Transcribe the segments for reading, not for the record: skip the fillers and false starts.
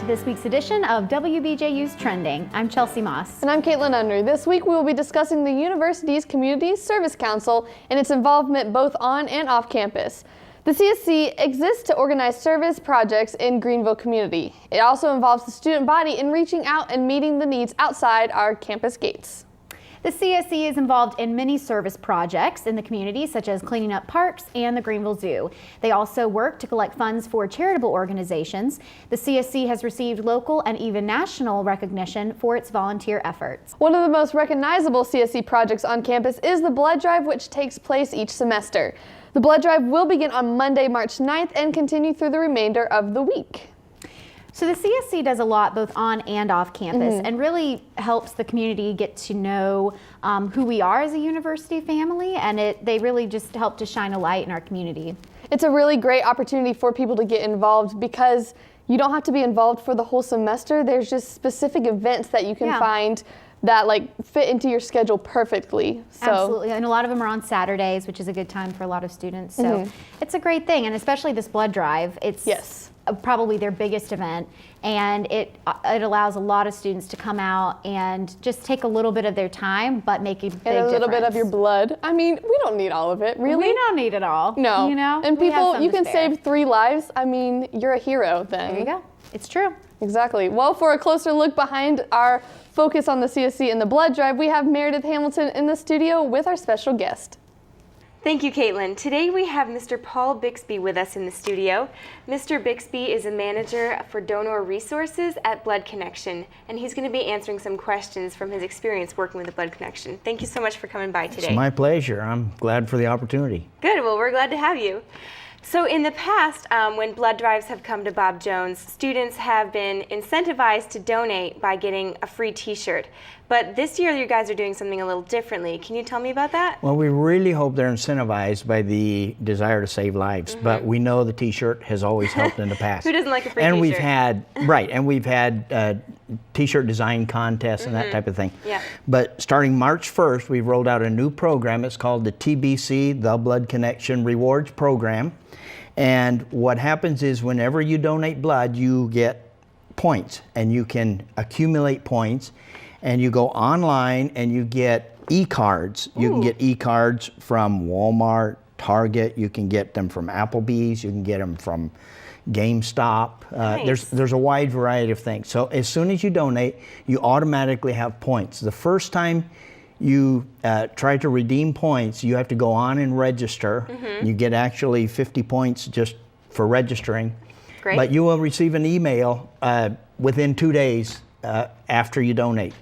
this week's edition of WBJU's Trending. I'm Chelsea Moss. And I'm Caitlin Unruh. This week we will be discussing the university's Community Service Council and its involvement both on and off campus. The CSC exists to organize service projects in Greenville community. It also involves the student body in reaching out and meeting the needs outside our campus gates. The CSC is involved in many service projects in the community, such as cleaning up parks and the Greenville Zoo. They also work to collect funds for charitable organizations. The CSC has received local and even national recognition for its volunteer efforts. One of the most recognizable CSC projects on campus is the blood drive, which takes place each semester. The blood drive will begin on Monday, March 9th and continue through the remainder of the week. So the CSC does a lot both on and off campus and really helps the community get to know who we are as a university family, and they really just help to shine a light in our community. It's a really great opportunity for people to get involved because you don't have to be involved for the whole semester. There's just specific events that you can find that fit into your schedule perfectly. So. Absolutely, and a lot of them are on Saturdays, which is a good time for a lot of students. So it's a great thing, and especially this blood drive. It's probably their biggest event, and it allows a lot of students to come out and just take a little bit of their time, but make a big difference. And a little bit of your blood. I mean, we don't need all of it, really. We don't need it all. No. You know? And people, you can save 3 lives. I mean, you're a hero then. There you go. It's true. Exactly. Well, for a closer look behind our focus on the CSC and the blood drive, we have Meredith Hamilton in the studio with our special guest. Thank you, Caitlin. Today we have Mr. Paul Bixby with us in the studio. Mr. Bixby is a manager for donor resources at Blood Connection, and he's going to be answering some questions from his experience working with the Blood Connection. Thank you so much for coming by today. It's my pleasure. I'm glad for the opportunity. Good. Well, we're glad to have you. So in the past, when blood drives have come to Bob Jones, students have been incentivized to donate by getting a free t-shirt. But this year you guys are doing something a little differently. Can you tell me about that? Well, we really hope they're incentivized by the desire to save lives, but we know the t-shirt has always helped in the past. Who doesn't like a free and t-shirt? We've had t-shirt design contests and that type of thing. Yeah. But starting March 1st, we've rolled out a new program. It's called the TBC, the Blood Connection Rewards Program. And what happens is whenever you donate blood, you get points, and you can accumulate points, and you go online and you get e-cards. You can get e-cards from Walmart, Target, you can get them from Applebee's, you can get them from GameStop. Nice. There's a wide variety of things. So as soon as you donate, you automatically have points. The first time you try to redeem points, you have to go on and register. You get actually 50 points just for registering. Great. But you will receive an email within 2 days after you donate.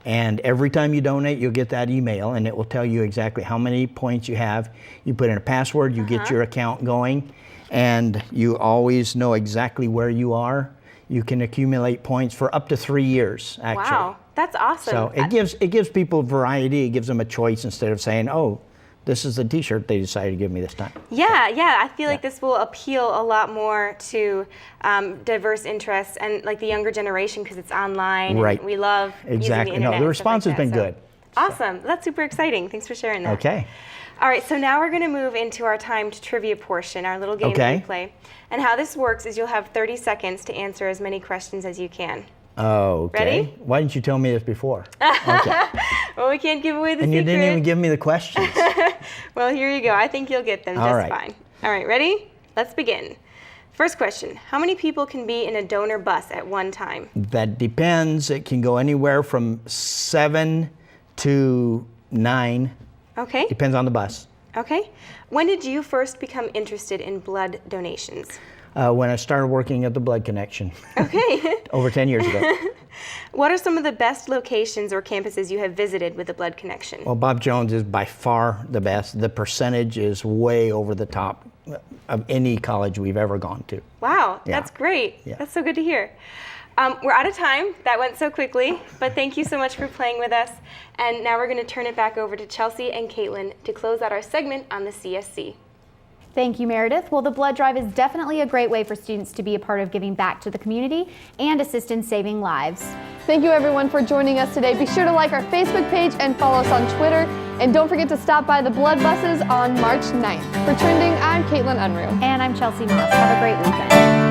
And every time you donate, you'll get that email, and it will tell you exactly how many points you have. You put in a password, you get your account going, and you always know exactly where you are. You can accumulate points for up to 3 years, actually. Wow, that's awesome. So it gives people variety. It gives them a choice instead of saying, oh, this is the t-shirt they decided to give me this time. Yeah, I feel like this will appeal a lot more to diverse interests and like the younger generation because it's online. Right. And we love using the internet. No, the and response stuff has like been that. good. Awesome. That's super exciting. Thanks for sharing that. Okay. All right, so now we're going to move into our timed trivia portion, our little game that we play. And how this works is you'll have 30 seconds to answer as many questions as you can. Oh, okay. Ready? Why didn't you tell me this before? Okay. Well, we can't give away the And secret. you didn't even give me the questions. Well, here you go. I think you'll get them just fine. All right, ready? Let's begin. First question, how many people can be in a donor bus at one time? That depends. It can go anywhere from 7 to 9. Okay. Depends on the bus. Okay. When did you first become interested in blood donations? When I started working at the Blood Connection. Okay. Over 10 years ago. What are some of the best locations or campuses you have visited with the Blood Connection? Well, Bob Jones is by far the best. The percentage is way over the top of any college we've ever gone to. Wow, Yeah. that's great. Yeah. That's so good to hear. We're out of time. That went so quickly, but thank you so much for playing with us. And now we're going to turn it back over to Chelsea and Caitlin to close out our segment on the CSC. Thank you, Meredith. Well, the blood drive is definitely a great way for students to be a part of giving back to the community and assist in saving lives. Thank you everyone for joining us today. Be sure to like our Facebook page and follow us on Twitter. And don't forget to stop by the blood buses on March 9th. For Trending, I'm Caitlin Unruh. And I'm Chelsea Moss. Have a great weekend.